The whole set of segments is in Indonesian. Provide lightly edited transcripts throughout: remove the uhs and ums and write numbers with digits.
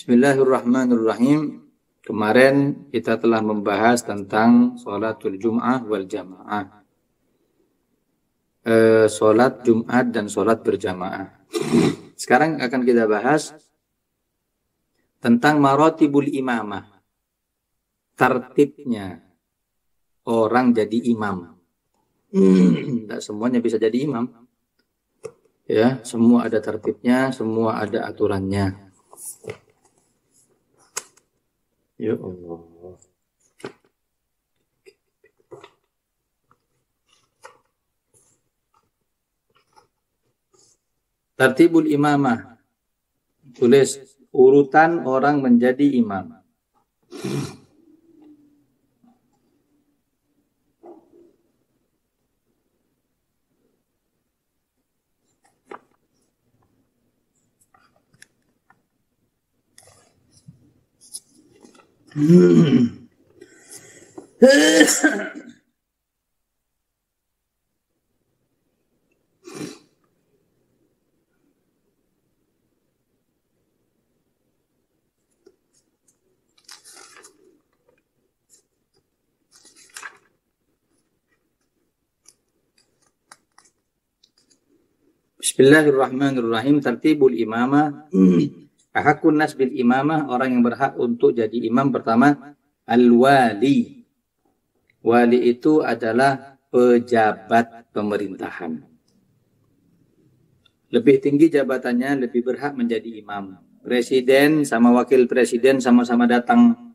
Bismillahirrahmanirrahim. Kemarin kita telah membahas tentang sholatul Jum'ah wal Jamaah. Sholat Jum'at dan sholat berjamaah. Sekarang akan kita bahas tentang marotibul imamah. Tertibnya orang jadi imam. Tidak semuanya bisa jadi imam. Ya, semua ada tertibnya, semua ada aturannya. Ya Allah. Tertibul imamah. Tulis urutan orang menjadi imam. Bismillahirrahmanirrahim. Tertibul imamah. Ahakun nas bil imamah, orang yang berhak untuk jadi imam pertama al-wali. Wali itu adalah pejabat pemerintahan. Lebih tinggi jabatannya, lebih berhak menjadi imam. Presiden sama wakil presiden sama-sama datang.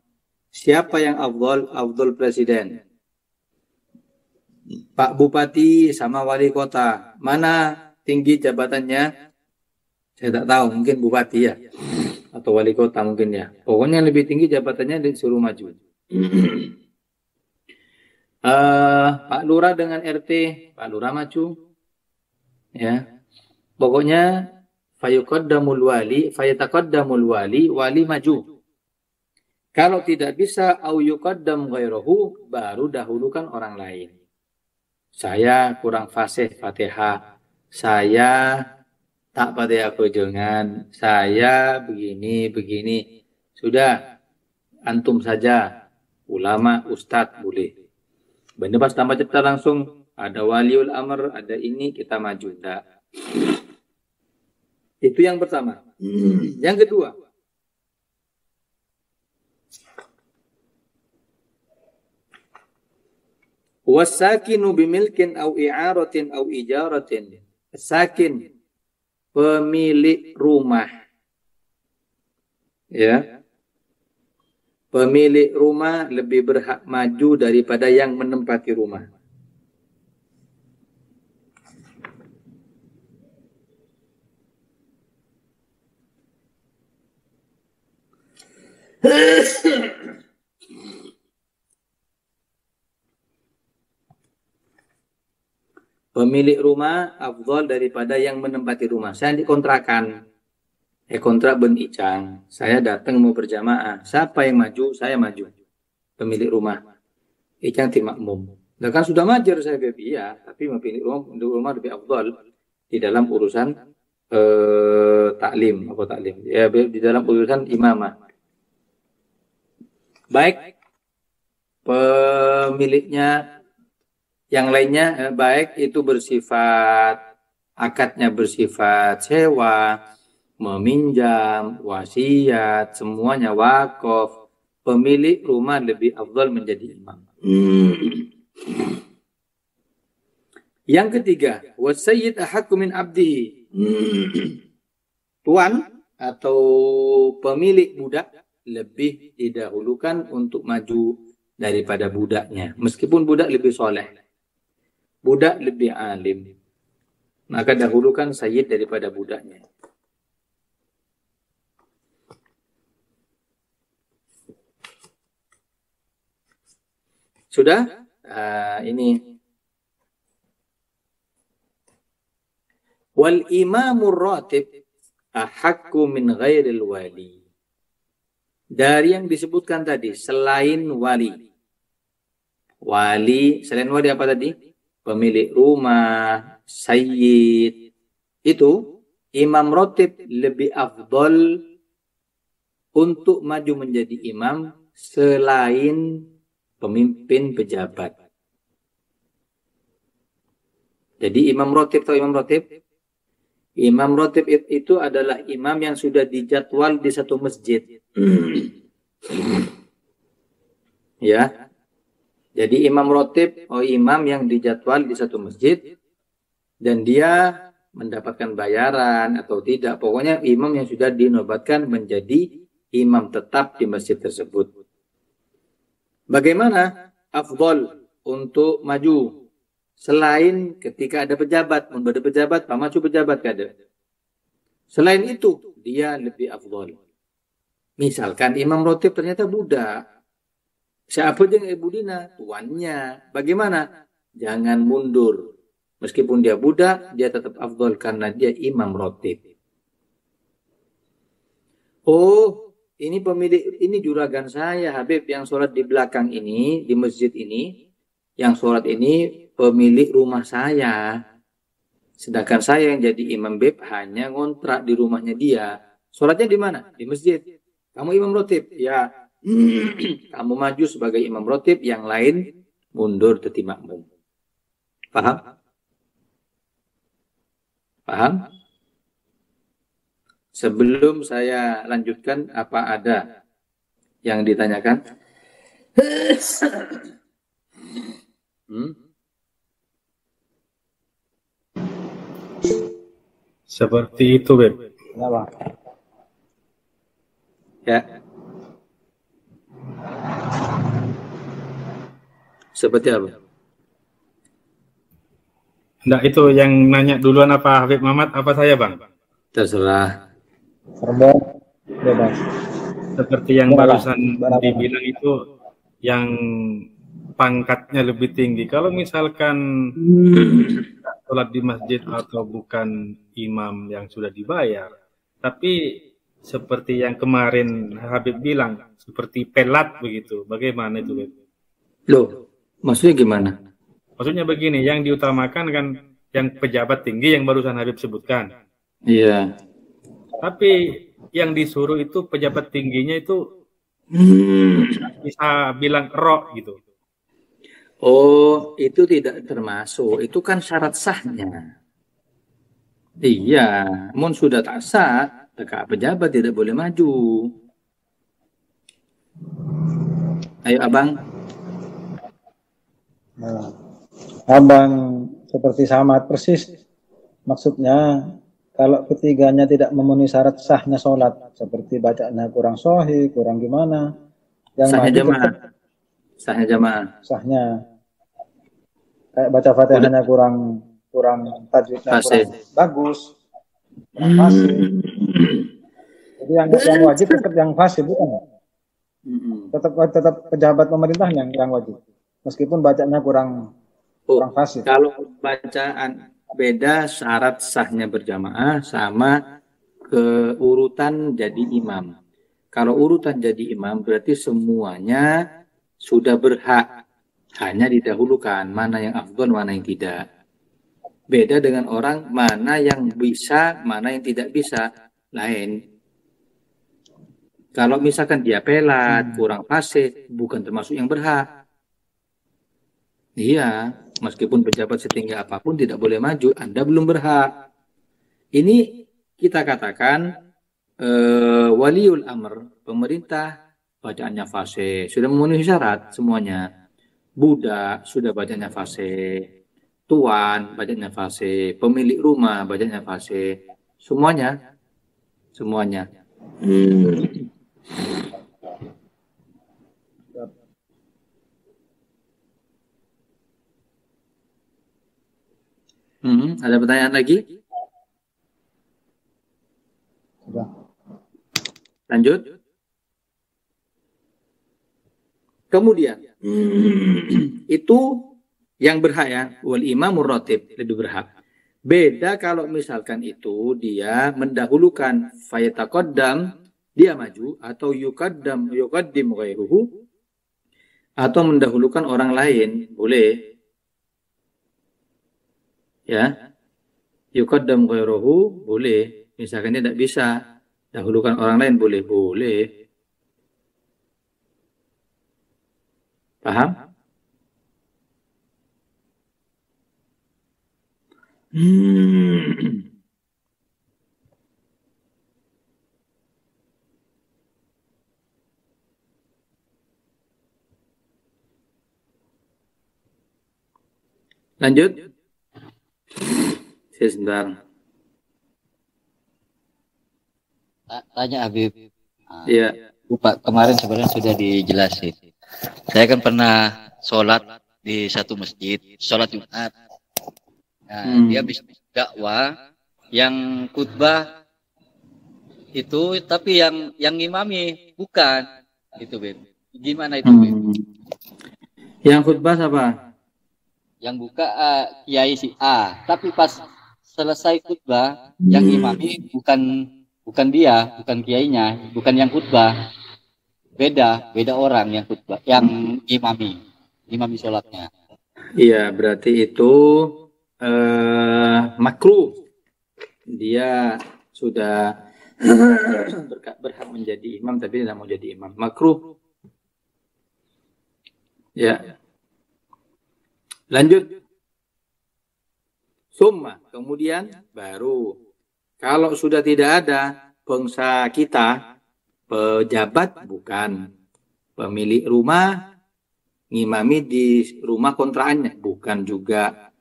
Siapa yang afdol? Afdol presiden. Pak Bupati sama wali kota. Mana tinggi jabatannya? Saya tak tahu, mungkin bupati ya. Atau wali kota mungkin ya. Pokoknya yang lebih tinggi jabatannya disuruh maju. Pak Lurah dengan RT, Pak Lurah maju. Ya. Pokoknya fayuqaddamul wali, fayataqaddamul wali, wali maju. Kalau tidak bisa au yuqaddam ghairahu, baru dahulukan orang lain. Saya kurang fasih Fatihah. Saya tak pada aku jangan, saya begini. Sudah, antum saja, ulama, ustadz boleh. Benar pas tambah cerita langsung, ada waliul amr, ada ini, kita maju. Enggak. Itu yang pertama. Yang kedua, wasakinu bimilkin au i'aratin au ijaratin. Sakin, pemilik rumah. Ya. Pemilik rumah lebih berhak maju daripada yang menempati rumah. Pemilik rumah afdal daripada yang menempati rumah. Saya dikontrakan. Kontrak Ben Icang. Saya datang mau berjamaah. Siapa yang maju? Saya maju. Pemilik rumah. Icang timakmum. Nah kan sudah majer saya iya, tapi pemilik rumah lebih afdal di dalam urusan taklim apa taklim. Ya, di dalam urusan imamah. Baik pemiliknya yang lainnya baik itu bersifat akadnya bersifat sewa, meminjam, wasiat, semuanya wakaf. Pemilik rumah lebih afdal menjadi imam. Yang ketiga, wasayyid ahaqqu min abdihi. Tuan atau pemilik budak lebih didahulukan untuk maju daripada budaknya. Meskipun budak lebih soleh. Budak lebih alim, maka dahulukan sayyid daripada budaknya. Sudah? Ini. Wal imamur ratib ahaqqu min ghairil wali. Dari yang disebutkan tadi, selain wali. Wali, selain wali apa tadi? Pemilik rumah, sayyid, itu imam rotib lebih afdol untuk maju menjadi imam selain pemimpin pejabat. Jadi imam rotib atau imam rotib? Imam rotib itu adalah imam yang sudah dijadwal di satu masjid. Ya. Jadi imam rotib imam yang dijadwal di satu masjid dan dia mendapatkan bayaran atau tidak. Pokoknya imam yang sudah dinobatkan menjadi imam tetap di masjid tersebut. Bagaimana afdol untuk maju selain ketika ada pejabat, ada pejabat, maju pejabat kada. Selain itu, dia lebih afdol. Misalkan imam rotib ternyata budak. Siapa yang Ibu Dina? Tuannya. Bagaimana? Jangan mundur. Meskipun dia budak, dia tetap afdol karena dia imam rotib. Oh, ini pemilik, ini juragan saya, Habib, yang sholat di belakang ini, di masjid ini. Yang sholat ini pemilik rumah saya. Sedangkan saya yang jadi imam beb hanya ngontrak di rumahnya dia. Sholatnya di mana? Di masjid. Kamu imam rotib? Ya. Kamu maju sebagai imam rotib, yang lain mundur jadi makmum. Paham? Paham? Sebelum saya lanjutkan, apa ada yang ditanyakan? Seperti itu, Beb. Ya. Seperti apa? Enggak, itu yang nanya duluan apa Habib Mamat apa saya, Bang? Terserah. Bebas. Seperti yang barusan dibilang itu, yang pangkatnya lebih tinggi. Kalau misalkan sholat di masjid atau bukan imam yang sudah dibayar, tapi seperti yang kemarin Habib bilang, seperti pelat begitu. Bagaimana itu, Beb? Loh, maksudnya gimana? Maksudnya begini, yang diutamakan kan yang pejabat tinggi yang barusan Habib sebutkan. Iya. Tapi yang disuruh itu pejabat tingginya itu bisa bilang rok gitu. Oh, itu tidak termasuk. Itu kan syarat sahnya. Iya, mun sudah tak sah, teka pejabat tidak boleh maju. Ayo abang. Nah, abang seperti sama persis. Maksudnya kalau ketiganya tidak memenuhi syarat sahnya sholat, seperti bacaannya kurang sahih, kurang gimana, yang Sahnya maju jamaah. tetap Sahnya jamaah. sahnya. Kayak baca fatihahnya kurang tajwidnya kurang bagus, kurang fasih. Jadi yang wajib tetap yang fasih, bukan? Tetap pejabat pemerintah yang wajib, meskipun bacanya kurang fasih. Kalau bacaan beda syarat sahnya berjamaah sama keurutan jadi imam. Kalau urutan jadi imam berarti semuanya sudah berhak, hanya didahulukan mana yang afdol, mana yang tidak. Beda dengan orang mana yang bisa, mana yang tidak bisa, lain. Kalau misalkan dia pelat, kurang fasih, bukan termasuk yang berhak. Iya, meskipun pejabat setinggi apapun tidak boleh maju, Anda belum berhak. Ini kita katakan waliul amr, pemerintah bacaannya fasih, sudah memenuhi syarat semuanya. Budak sudah bacaannya fasih, tuan bacaannya fasih, pemilik rumah bacaannya fasih, semuanya. Ada pertanyaan lagi? Sudah. Lanjut. Kemudian itu yang berhak ya, wal imamur ratib, lebih berhak. Beda kalau misalkan itu dia mendahulukan fayataqaddam, dia maju, atau yuqaddim ghairuhu, atau mendahulukan orang lain, boleh. Ya. Yuqaddam ghairuhu boleh. Misalkan dia tidak bisa dahulukan orang lain, boleh. Paham? Lanjut. Sebentar. Tanya Habib. Iya. Pak, kemarin sebenarnya sudah dijelasin. Saya kan pernah sholat di satu masjid, sholat Jumat. Nah, dia bisa dakwah, yang khutbah itu, tapi yang imami bukan. Itu, Beb. Gimana itu, Beb? Yang khutbah siapa? Yang buka Kiai si A, tapi pas selesai khutbah, yang imami bukan dia, bukan kiainya, bukan yang khutbah. Beda orang yang khutbah, yang imami sholatnya. Iya, berarti itu makruh. Dia sudah berhak menjadi imam tapi tidak mau jadi imam. Makruh. Ya. Lanjut. Summa, kemudian baru. Kalau sudah tidak ada bangsa kita, pejabat bukan, pemilik rumah ngimami di rumah kontraannya bukan juga,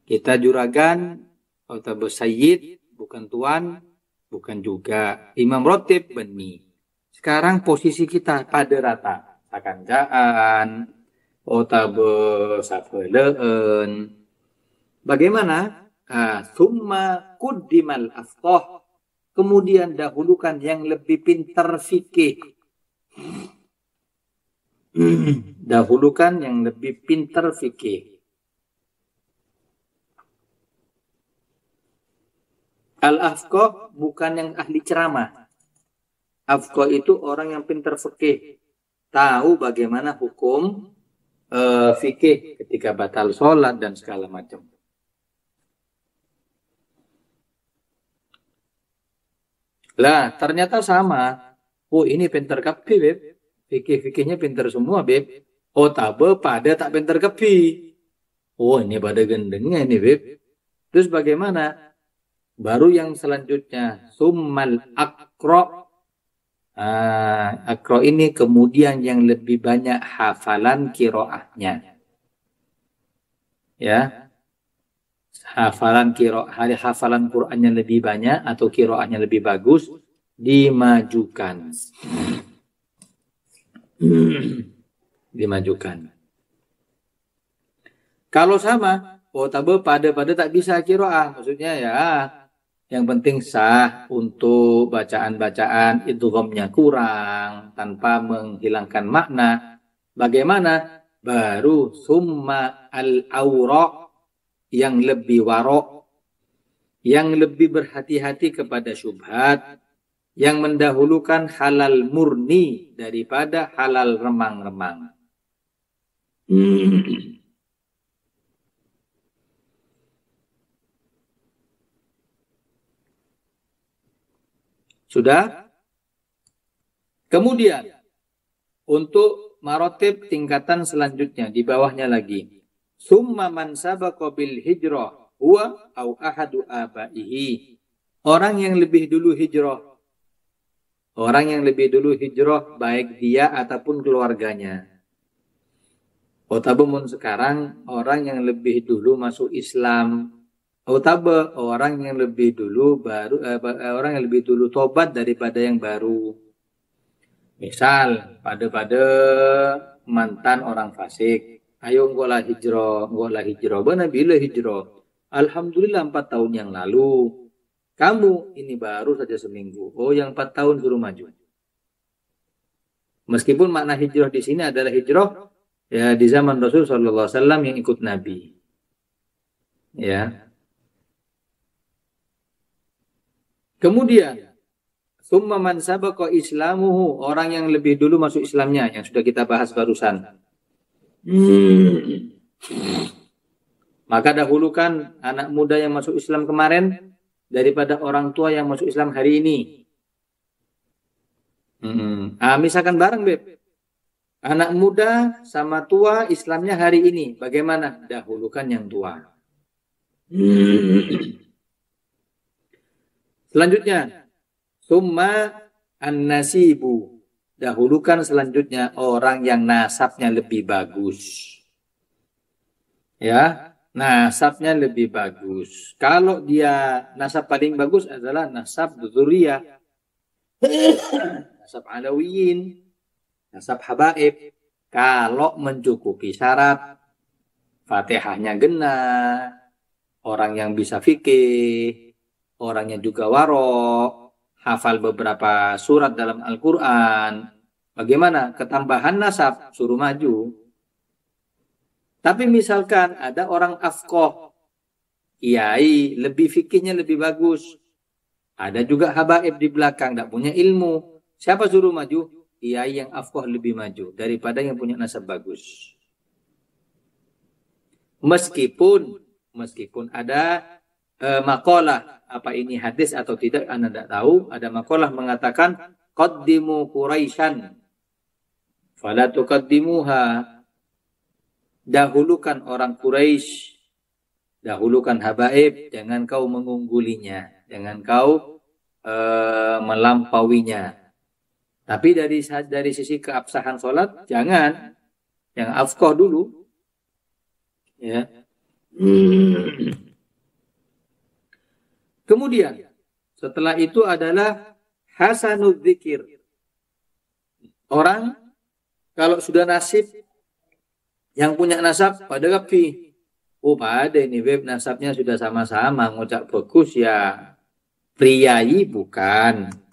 kita juragan atau sayyid bukan tuan, bukan juga, imam rotib beni. Sekarang posisi kita pada rata, sakanjaan, otabe safeleen. Bagaimana? Summa kuddimal afqah, kemudian dahulukan yang lebih pintar fikih. Dahulukan yang lebih pintar fikih. Al-afqah bukan yang ahli ceramah. Afqah itu orang yang pintar fikih, tahu bagaimana hukum fikih ketika batal sholat dan segala macam. Lah, ternyata sama. Oh, ini pintar kepi, Beb. Fikih-fikihnya pintar semua, Beb. Oh, tabe pada tak pintar kepi. Oh, ini pada gendengnya ini, Beb. Terus bagaimana? Baru yang selanjutnya, summal akro. Akro ini kemudian yang lebih banyak hafalan kiroahnya. Ya. Hafalan Qur'annya lebih banyak atau kiroahnya lebih bagus, dimajukan. Dimajukan. Kalau sama, tabe pada tak bisa kiroah, maksudnya ya yang penting sah untuk bacaan-bacaan idghamnya kurang tanpa menghilangkan makna. Bagaimana? Baru summa al-awra, yang lebih warok, yang lebih berhati-hati kepada syubhat, yang mendahulukan halal murni daripada halal remang-remang. Sudah? Kemudian, untuk marotib tingkatan selanjutnya, di bawahnya lagi. Summa man sabaqa bil hijrah huwa au ahadu abaihi. Orang yang lebih dulu hijrah. Orang yang lebih dulu hijrah baik dia ataupun keluarganya. Otabemun sekarang orang yang lebih dulu masuk Islam. Otabe orang yang lebih dulu orang yang lebih dulu tobat daripada yang baru. Misal pada mantan orang fasik. Ayo ngolah hijrah. Benar bila hijrah? Alhamdulillah 4 tahun yang lalu. Kamu ini baru saja seminggu. Oh, yang 4 tahun suruh maju. Meskipun makna hijrah di sini adalah hijrah ya di zaman Rasul sallallahu alaihi wasallam yang ikut Nabi. Ya. Kemudian summa man sabaqa islamuhu, orang yang lebih dulu masuk Islamnya yang sudah kita bahas barusan. Maka dahulukan anak muda yang masuk Islam kemarin daripada orang tua yang masuk Islam hari ini. Misalkan bareng, Beb. Anak muda sama tua Islamnya hari ini. Bagaimana? Dahulukan yang tua. Selanjutnya, summa an-nasibu. Dahulukan selanjutnya orang yang nasabnya lebih bagus. Ya, nasabnya lebih bagus. Kalau dia nasab paling bagus adalah nasab dzurriyyah. Nasab alawiyin. Nasab habaib, kalau mencukupi syarat, Fatihahnya genah, orang yang bisa fikih, orangnya juga warok, hafal beberapa surat dalam Al-Quran, bagaimana? Ketambahan nasab, suruh maju. Tapi misalkan ada orang afqoh, kiai, lebih fikihnya lebih bagus, ada juga habaib di belakang, tidak punya ilmu, siapa suruh maju? Kiai yang afqah lebih maju daripada yang punya nasab bagus. Meskipun ada makalah, apa ini hadis atau tidak Anda tidak tahu, ada makalah mengatakan qaddimu Quraisyan fala tuqaddimuha, dahulukan orang Quraisy, dahulukan habaib, jangan kau mengunggulinya, jangan kau melampauinya. Tapi dari sisi keabsahan sholat, jangan. Yang afqah dulu. Ya. Kemudian, setelah itu adalah hasanul dzikir. Orang, kalau sudah nasib, yang punya nasab, pada kapi. Oh, pada ini web nasabnya sudah sama-sama, ngucap bagus ya. Priyayi bukan.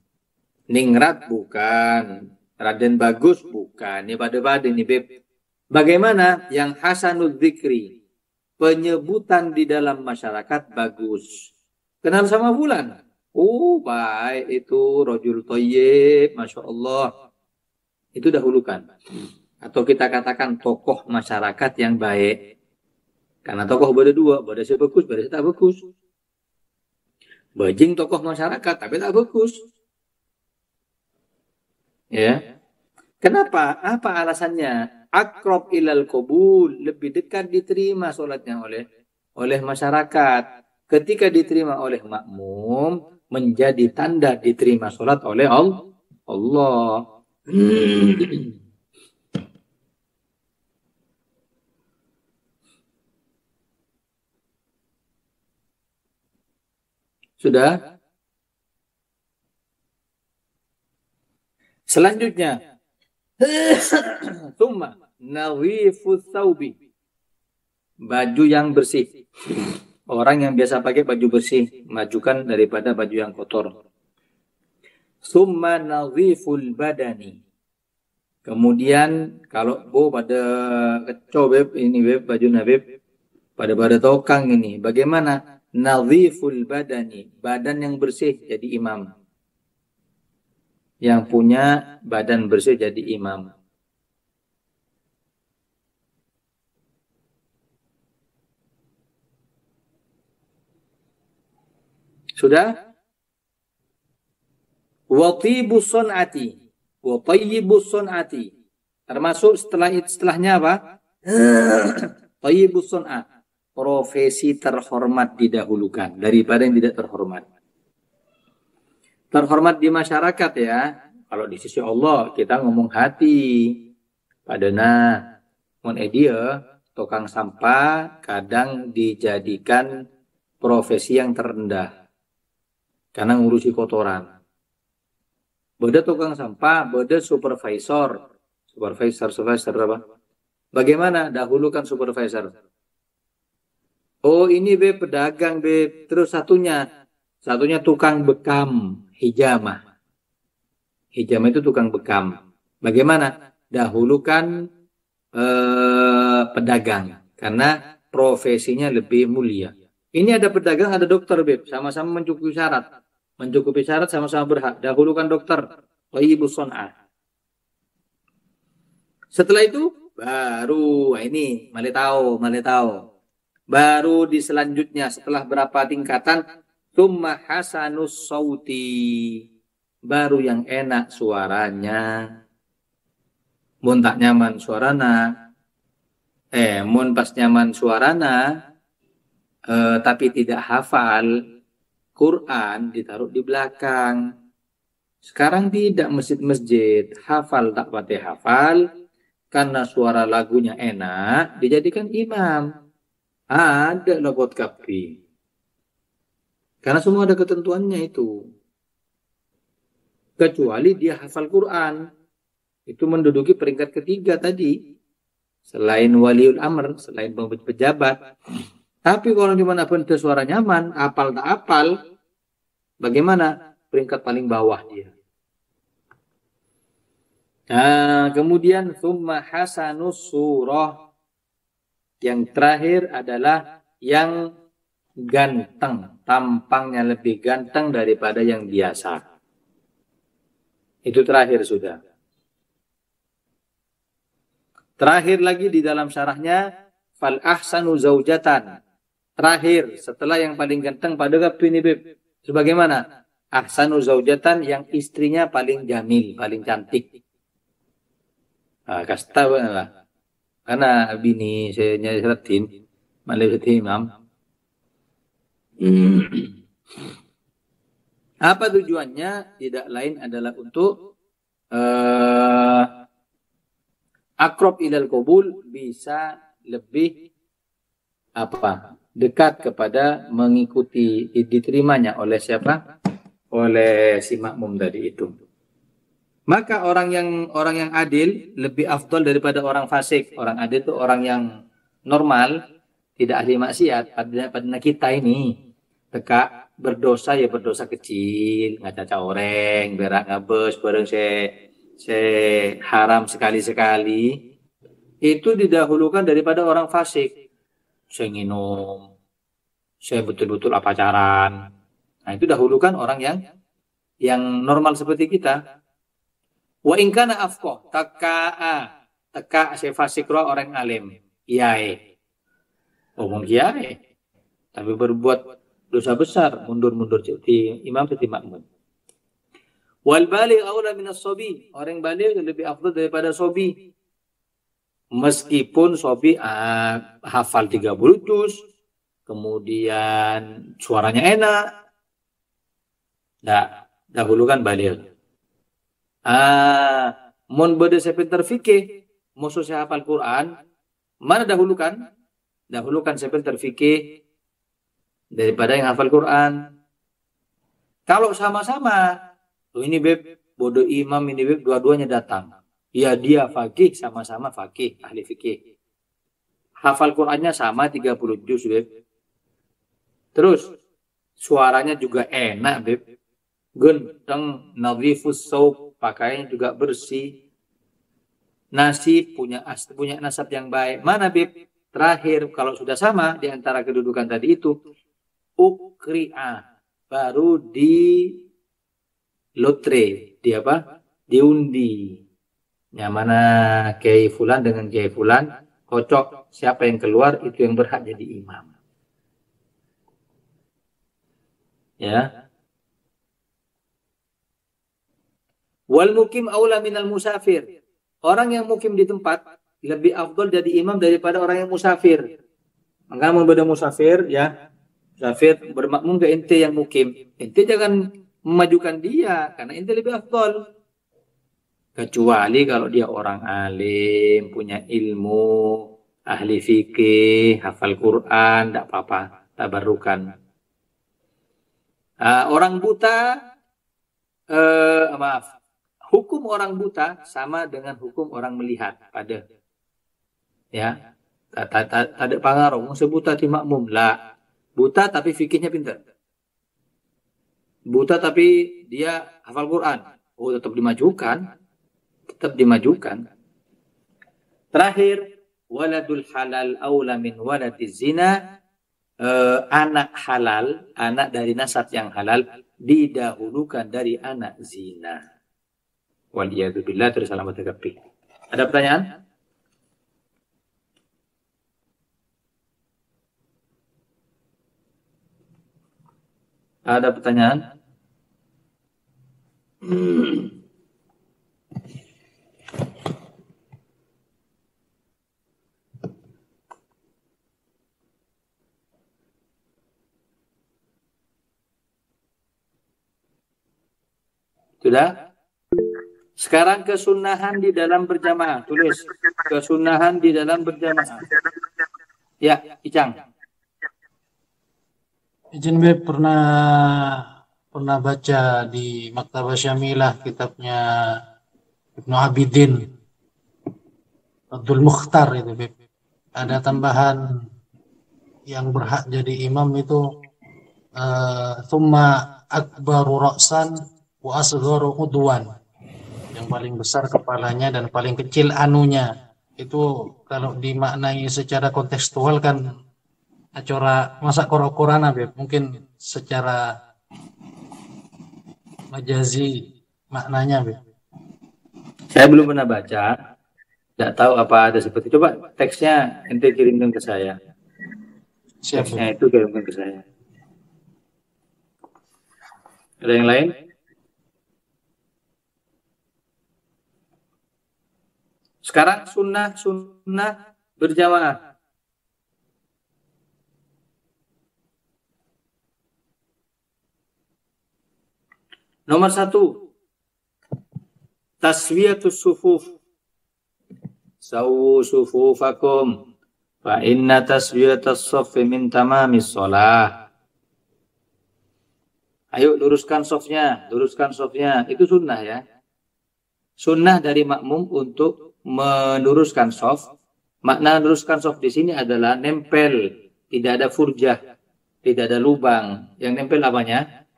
Ningrat bukan, Raden Bagus bukan, ini pada ini beb. Bagaimana yang hasanul dzikri, penyebutan di dalam masyarakat bagus. Kenal sama fulan? Oh baik itu rajul thayyib, masya Allah. Itu dahulukan. Atau kita katakan tokoh masyarakat yang baik. Karena tokoh ada dua, ada yang bagus, ada yang tak bagus. Bajing tokoh masyarakat tapi tak bagus. Ya. Kenapa? Apa alasannya? Akrab ilal qabul, lebih dekat diterima sholatnya oleh masyarakat. Ketika diterima oleh makmum, menjadi tanda diterima sholat oleh Allah. Sudah? Selanjutnya, Tsumma nawifus saubi, baju yang bersih. Orang yang biasa pakai baju bersih, majukan daripada baju yang kotor. Tsumma nawiful badani. Kemudian kalau pada kecoh beb, ini beb, baju nabib, pada tokang ini, bagaimana? Nawiful badani, badan yang bersih jadi imam. Yang punya badan bersih jadi imam. Sudah? Wa tibus sun'ati, wa tayyibus sun'ati. Termasuk setelahnya apa? Tayyibus sun'ah. Profesi terhormat didahulukan daripada yang tidak terhormat. Terhormat di masyarakat ya. Kalau di sisi Allah kita ngomong hati. Padahal mon dia tukang sampah kadang dijadikan profesi yang terendah. Karena ngurusi kotoran. Beda tukang sampah, beda supervisor. Supervisor apa? Bagaimana? Dahulukan supervisor. Oh ini be pedagang be. Terus satunya tukang bekam. Hijamah. Hijamah itu tukang bekam. Bagaimana? Dahulukan pedagang. Karena profesinya lebih mulia. Ini ada pedagang, ada dokter, Beb. Sama-sama mencukupi syarat. Mencukupi syarat sama-sama berhak. Dahulukan dokter. Thayyibus sun'ah. Setelah itu, baru, ini, mali tahu. Baru di selanjutnya, setelah berapa tingkatan, tsumma hasanus sauti, baru yang enak suaranya. mun tak nyaman suarana, mun pas nyaman suarana, tapi tidak hafal Quran, ditaruh di belakang. Sekarang tidak, masjid-masjid hafal tak pakai hafal, karena suara lagunya enak, dijadikan imam. Ada lobot kapi. Karena semua ada ketentuannya itu. Kecuali dia hafal Quran. Itu menduduki peringkat ketiga tadi. Selain waliul amr, selain pejabat. Tapi kalau cuma apa suara nyaman, apal tak apal, bagaimana? Peringkat paling bawah dia. Nah, kemudian thumma hasanus surah. Yang terakhir adalah yang ganteng, tampangnya lebih ganteng daripada yang biasa. Itu terakhir sudah. Terakhir lagi di dalam syarahnya, fal ahsanu zaujatan. Terakhir, setelah yang paling ganteng pada waktu ini, Beb. Sebagaimana? Ahsanu zaujatan, yang istrinya paling jamil, paling cantik. Nah, kasih tahu lah. Karena bini saya nyeratin, malah imam. Apa tujuannya? Tidak lain adalah untuk akrab ilal qabul, bisa lebih dekat kepada mengikuti diterimanya oleh siapa? Oleh si makmum tadi itu. Maka orang yang adil lebih afdal daripada orang fasik. Orang adil itu orang yang normal, tidak ahli maksiat. Pada kita ini, teka berdosa ya berdosa kecil, ngaca orang, berak ngabes, bareng se haram sekali-sekali. Itu didahulukan daripada orang fasik. Saya nginum, saya betul-betul pacaran. Nah, itu dahulukan orang yang normal seperti kita. Wa in kana afqah, teka saya fasik orang alim. Kiai. Ngomong kiai. Tapi berbuat dosa besar, mundur-mundur jadi imam jadi makmum. Wal baligh aula min as-sabi. Orang baligh lebih afdal daripada sobi. Meskipun sobi hafal 30 juz, kemudian suaranya enak. Dahulukan baligh. Mun bade saya pintar fikih, musuh saya hafal Quran, mana dahulukan? Dahulukan saya pintar fikih daripada yang hafal Quran. Kalau sama-sama, ini beb, bodoh imam ini beb, dua-duanya datang. Ya dia fakih, sama-sama fakih, ahli fikih. Hafal Qurannya sama 30 juz beb. Terus suaranya juga enak beb. Genteng, nadhifus saub, pakaiannya juga bersih. Nasib punya nasab yang baik. Mana beb? Terakhir kalau sudah sama di antara kedudukan tadi itu, ukri'ah, baru di lotre, diundi. Yang mana Kiai Fulan dengan Kiai Fulan cocok, siapa yang keluar itu yang berhak jadi imam. Ya. Wal mukim aula minal musafir. Orang yang mukim di tempat lebih afdal jadi imam daripada orang yang musafir. Maka berbeda musafir ya. Musafir bermakmum ke ente yang mukim. Ente jangan memajukan dia karena ente lebih afdal. Kecuali kalau dia orang alim, punya ilmu, ahli fikih, hafal Quran, tidak apa-apa, tabarukan. Orang buta, hukum orang buta sama dengan hukum orang melihat pada, ya, tak ada pengaruh. Sebuta di makmum lah, buta tapi fikihnya pintar, buta tapi dia hafal Quran, tetap dimajukan. Terakhir, waladul halal aula min waladiz zina. Anak halal, anak dari nasab yang halal didahulukan dari anak zina. Waliyadzubillah, terus alamat tekapi. Ada pertanyaan? Ada pertanyaan? Sudah? Sekarang kesunahan di dalam berjamaah. Tulis. Kesunahan di dalam berjamaah. Ya, Icang. Izin Beb, pernah baca di Maktabah Syamilah kitabnya Ibnu Abidin Abdul Mukhtar itu Beb. Ada tambahan yang berhak jadi imam itu thumma akbaru ra'san wa asgharu udwan. Yang paling besar kepalanya dan paling kecil anunya. Itu kalau dimaknai secara kontekstual kan acara masa Quran Beb. Mungkin secara majazi maknanya Beb. Saya belum pernah baca. Tidak tahu apa ada seperti itu. Coba teksnya ente kirimkan ke saya. Siap, Teksnya itu kirimkan ke saya. Ada yang lain? Sekarang sunnah berjamaah. Nomor 1, taswiyatus sufuf. Sawu sufufakum fa inna taswiyatas saffi min tamamis shalah. Ayo luruskan safnya. Itu sunnah ya. Sunnah dari makmum untuk meluruskan shaf. Makna luruskan shaf di sini adalah nempel, tidak ada furjah, tidak ada lubang. Yang nempel apanya?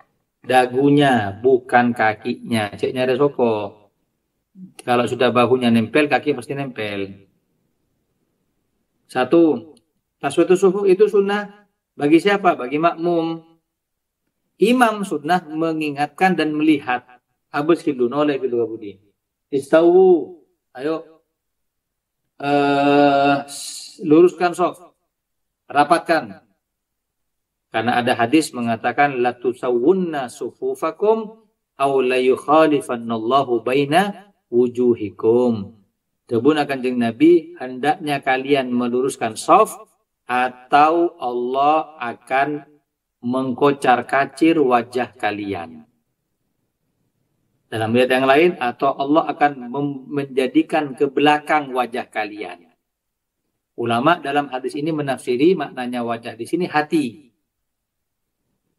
Dagunya, bukan kakinya. Cek nyari soko. Kalau sudah bahunya nempel, kaki pasti nempel. 1. Taswiyatus sufuf itu sunnah bagi siapa? Bagi makmum. Imam sunnah mengingatkan dan melihat. Habis kidun oleh kedua budi. Istawu. Ayo. Luruskan shaf. Rapatkan. Karena ada hadis mengatakan la tusawwunna sufufakum aw la yukhalifannallahu baina wujuhikum. Debuna Kanjeng Nabi, hendaknya kalian meluruskan shaf atau Allah akan mengkocar-kacir wajah kalian. Dalam ayat yang lain, atau Allah akan menjadikan ke belakang wajah kalian. Ulama dalam hadis ini menafsiri maknanya wajah di sini hati.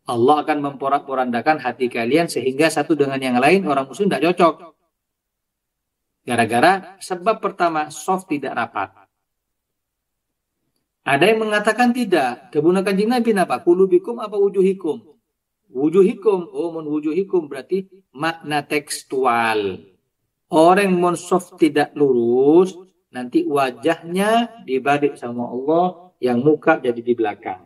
Allah akan memporak-porandakan hati kalian sehingga satu dengan yang lain orang muslim tidak cocok. Gara-gara sebab pertama, shaf tidak rapat. Ada yang mengatakan tidak. Kebunan Kanjeng Nabi apa? Kulubikum apa wujuhikum? Wujuhikum. Oh, mun wujuhikum berarti makna tekstual. Orang mun shaf tidak lurus, nanti wajahnya dibalik sama Allah, yang muka jadi di belakang.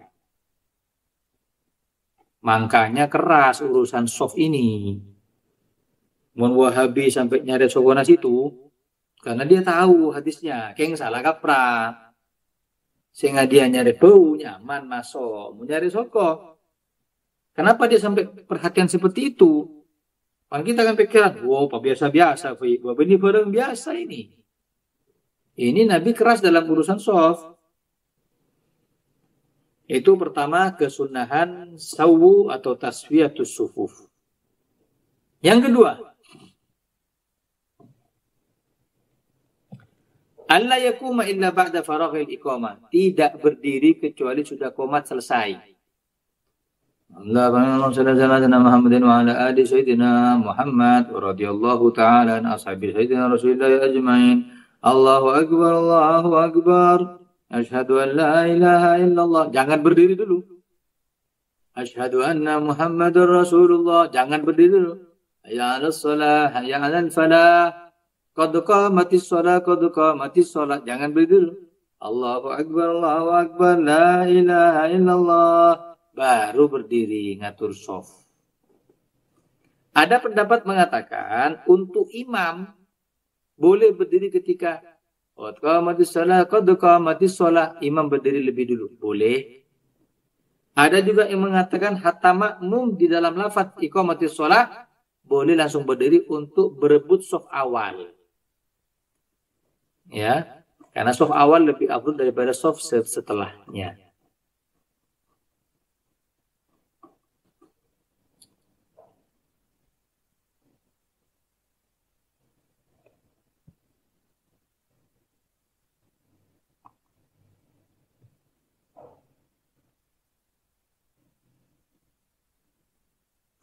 Makanya keras urusan shaf ini. Mun Wahabi sampai nyari sokonas itu, karena dia tahu hadisnya, kayak salah kaprah. Sehingga dia nyari bau, nyaman, masuk. Mau nyari soko. Kenapa dia sampai perhatian seperti itu? Kalau kita kan pikiran, wow, apa biasa-biasa. Wah, ini barang biasa ini. Ini Nabi keras dalam urusan shaf. Itu pertama, kesunahan sawu atau taswiyatus sufuf. Yang kedua, Allah yakuma illa ba'da faraghil iqamah. Tidak berdiri kecuali sudah qomat selesai. Allahumma shalli ala sayyidina Muhammadin wa ala ali sayyidina Muhammad wa radhiyallahu ta'ala an ashabi sayyidina Rasulillah ajmain. Allahu akbar, Allahu akbar. Asyhadu an la ilaha illallah. Jangan berdiri dulu. Asyhadu anna Muhammadar Rasulullah. Jangan berdiri dulu. Hayya 'alas shalah, hayya 'alal falah. Qad qamatis shalah, qad qamatis shalah. Jangan berdiri dulu. Allahu akbar, Allahu akbar, la ilaha illallah. Baru berdiri ngatur shaf. Ada pendapat mengatakan untuk imam boleh berdiri ketika qad qamatis shalah, qad qamatis shalah. Imam berdiri lebih dulu. Boleh. Ada juga yang mengatakan hatta makmum di dalam lafaz iqamatis shalah boleh langsung berdiri untuk berebut shaf awal. Ya, karena shaf awal lebih afdal daripada shaf setelahnya.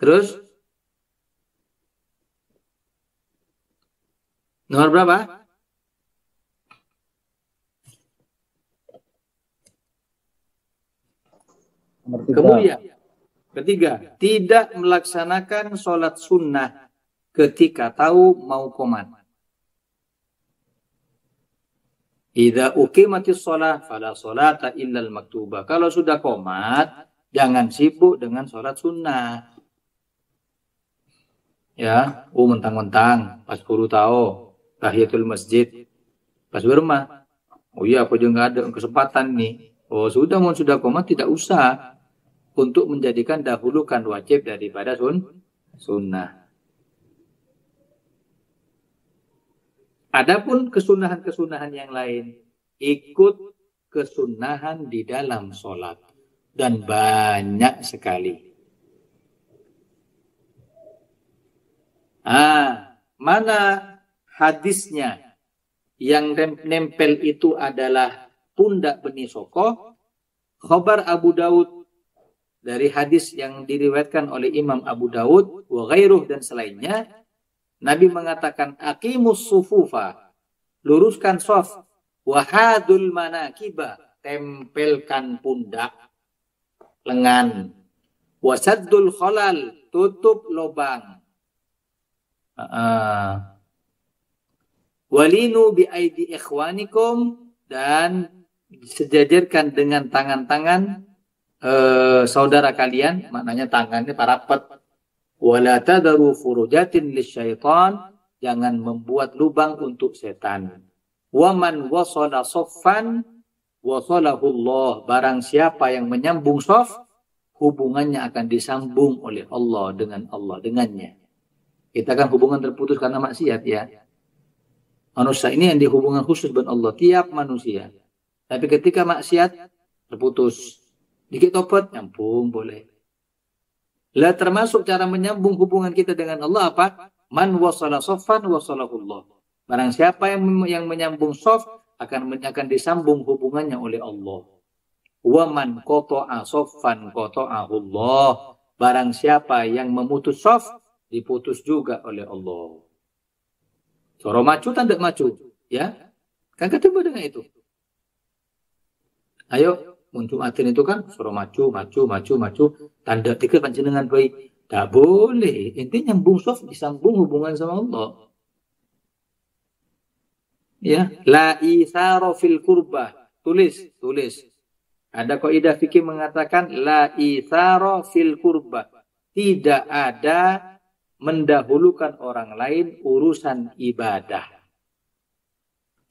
Terus nomor berapa? Nomor 3. Kemudian ketiga, tidak melaksanakan sholat sunnah ketika tahu mau qomat. Idza uqimatis shalah fala sholata illal maktubah. Kalau sudah qomat, jangan sibuk dengan sholat sunnah. Ya, mentang-mentang pas guru tahu tahiyatul masjid pas bermah. Oh iya, aku juga nggak ada kesempatan nih. Oh sudah, mau sudah qomat tidak usah untuk menjadikan dahulukan wajib daripada sunnah. Adapun kesunahan-kesunahan yang lain, ikut kesunahan di dalam sholat. Dan banyak sekali. Mana hadisnya yang nempel itu adalah pundak benih soko, khabar Abu Daud, dari hadis yang diriwayatkan oleh Imam Abu Daud, wa ghairuh dan selainnya, Nabi mengatakan aqimus sufufa, luruskan shaf, wahadul manakiba, tempelkan pundak, lengan, wasaddul khalal, tutup lubang, walinu bi aidi ikhwanikum, dan sejajarkan dengan tangan-tangan saudara kalian, maknanya tangannya rapat. Wala tadaru furujatin lisyaitan, jangan membuat lubang untuk setan. Waman wasala soffan wasalahullah, barang siapa yang menyambung shaf, hubungannya akan disambung oleh Allah dengannya. Kita kan hubungan terputus karena maksiat ya. Manusia ini yang dihubungan khusus dengan Allah, tiap manusia. Tapi ketika maksiat terputus, dikit tobat nyambung boleh. Lah termasuk cara menyambung hubungan kita dengan Allah apa? Man wasala soffan wasalahullah. Barang siapa yang menyambung shaf akan disambung hubungannya oleh Allah. Wa man qata'a soffan qata'ahullah. Barang siapa yang memutus shaf diputus juga oleh Allah. Soro maju tanda maju, ya? Kan ketemu dengan itu. Ayo, untuk atin itu kan suruh maju, tanda tiga panjenengan baik. Tak boleh. Intinya nyambung shaf disambung hubungan sama Allah. Ya, la itsara fil qurbah. Tulis. Ada kaidah fikih mengatakan la itsara fil qurbah. Tidak ada mendahulukan orang lain urusan ibadah.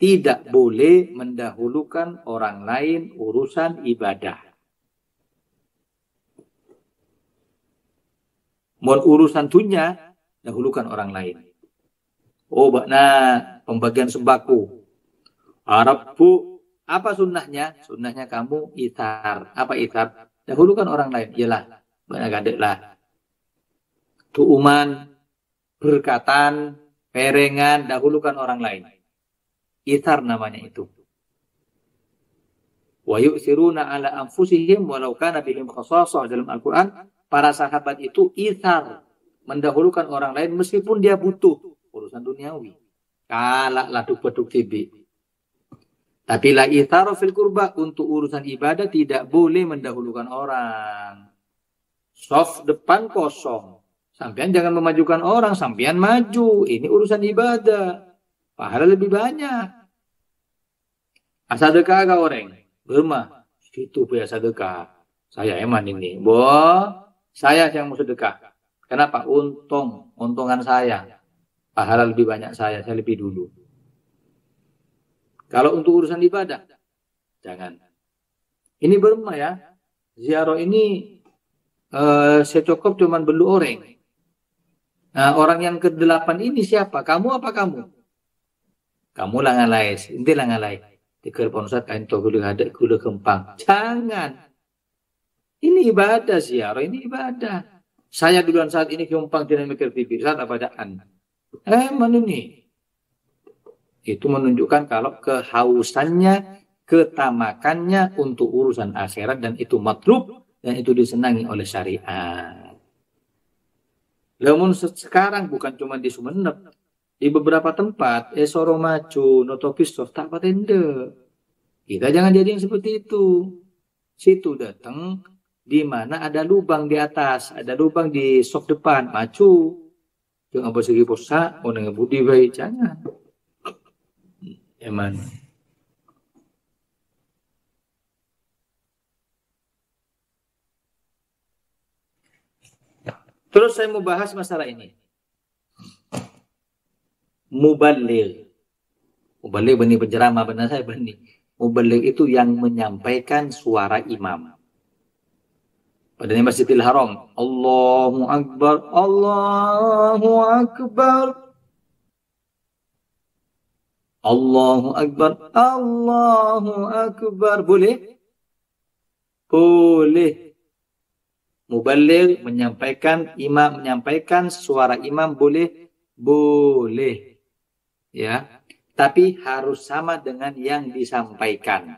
Tidak boleh mendahulukan orang lain urusan ibadah. Mau urusan dunia, dahulukan orang lain. Oh, pembagian sembako. Arab bu, apa sunnahnya? Sunnahnya kamu ithar. Apa ithar? Dahulukan orang lain. Iyalah, banyak lah. Tuuman, berkatan, perengan, dahulukan orang lain. Ithar namanya itu. Wa yu'thiruna ala anfusihim walau kana bihim khasasah, dalam Al-Qur'an, para sahabat itu ithar, mendahulukan orang lain meskipun dia butuh urusan duniawi. Kalaklah duk-duk tibi. Tapi la ithar fil qurbah, untuk urusan ibadah tidak boleh mendahulukan orang. Shaf depan kosong. Sampean jangan memajukan orang, sampean maju. Ini urusan ibadah. Pahala lebih banyak. Sedekah agak orang. Bermah. Itu punya sedekah. Saya eman ini. Saya yang mau sedekah. Kenapa? Untungan saya. Pahala lebih banyak saya lebih dulu. Kalau untuk urusan ibadah, jangan. Ini bermah ya. Ziarah ini secukup cuman belu orang. Nah, orang yang ke-8 ini siapa? Kamu apa kamu? Kamu lah ngalai, inti lah ngalai. Dikir ponsat kain to gula ada gula kempang. Jangan. Ini ibadah ziarah, ini ibadah. Saya duluan saat ini kempang tidak mikir TV, saat abadaan. Mana ini? Itu menunjukkan kalau kehausannya, ketamakannya untuk urusan akhirat, dan itu matlub, dan itu disenangi oleh syariat. Namun sekarang bukan cuma di Sumeneb, di beberapa tempat, Soro Macu, Notopisov, tak patende. Kita jangan jadi yang seperti itu. Situ datang di mana ada lubang di atas, ada lubang di sok depan, macu. Jangan apa segi posa, orang yang budi baik, jangan. Eman. Terus saya mau bahas masalah ini. Mubaligh. Mubaligh benih penceramah, benar saya benih. Mubaligh itu yang menyampaikan suara imam. Pada Masjidil Haram, Allahu Akbar, Allahu Akbar, Allahu Akbar, Allahu Akbar. Boleh? Boleh. Mubaligh menyampaikan, imam menyampaikan suara imam boleh? Boleh. Ya. Tapi harus sama dengan yang disampaikan.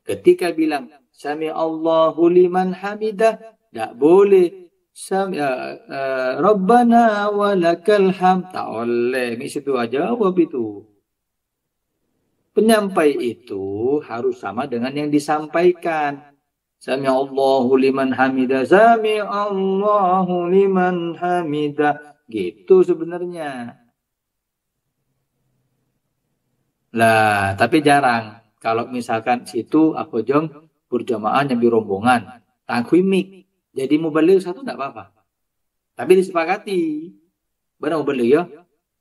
Ketika bilang Sami Allahu liman hamidah, tidak boleh Rabbana walakal hamd, tak boleh. Di situ aja jawab itu. Penyampai itu harus sama dengan yang disampaikan. Sami Allahu liman hamidah, Sami Allahu liman hamidah. Gitu sebenarnya. Lah, tapi jarang. Kalau misalkan situ aku jong berjamaah nyambi rombongan, tangkui mik. Jadi mubaligh satu enggak apa-apa. Tapi disepakati. Benar mubaligh ya.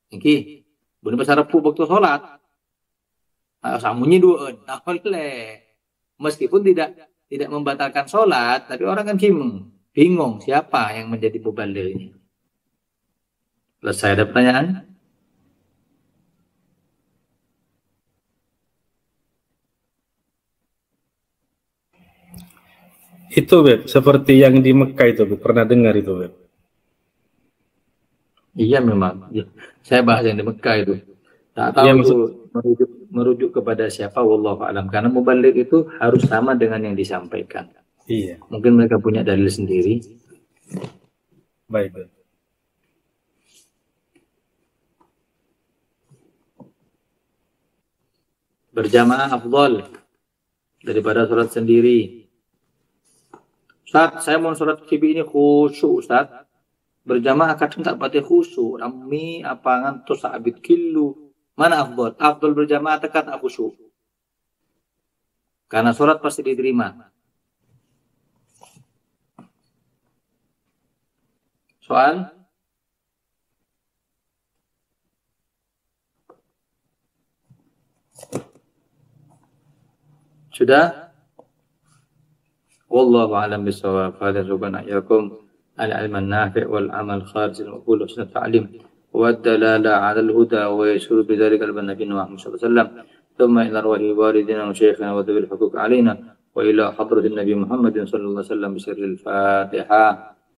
Iki, benar pasar repu waktu salat. Samunyi dua, tak boleh. Meskipun tidak membatalkan salat, tapi orang kan bingung siapa yang menjadi mubaligh ini. Selesai, ada pertanyaan? Itu Beb, seperti yang di Mekah itu Beb, pernah dengar itu Beb? Iya memang, saya bahas yang di Mekah itu. Tak tahu Ya, itu merujuk kepada siapa, wallahu a'lam. Karena mubaligh itu harus sama dengan yang disampaikan. Iya. Mungkin mereka punya dalil sendiri. Baik Beb. Berjamaah afdal daripada sholat sendiri. Ustaz, saya mau sholat kibi ini khusyuk Ustaz. Berjamaah kadang tak pati khusyuk. Rami apa ngantos abid kilu. Mana afdal? Afdal berjamaah tekat tak khusyuk. Karena sholat pasti diterima. Soal? Sudah? Wallahu a'lam bishawab. Hadza subhana yakum al-ilm an-nafi' wal 'amal kharij al-maqbul wa sunnat ta'lim wa ad-dalala 'ala al-huda wa yashuru bi dhalika al-nabiy Muhammad sallallahu alaihi wasallam thumma ila arwahi walidina wa shaykhina wa dhabil huquq alaina wa ila hadratin nabiy Muhammad sallallahu alaihi wasallam bi sirril Fatihah.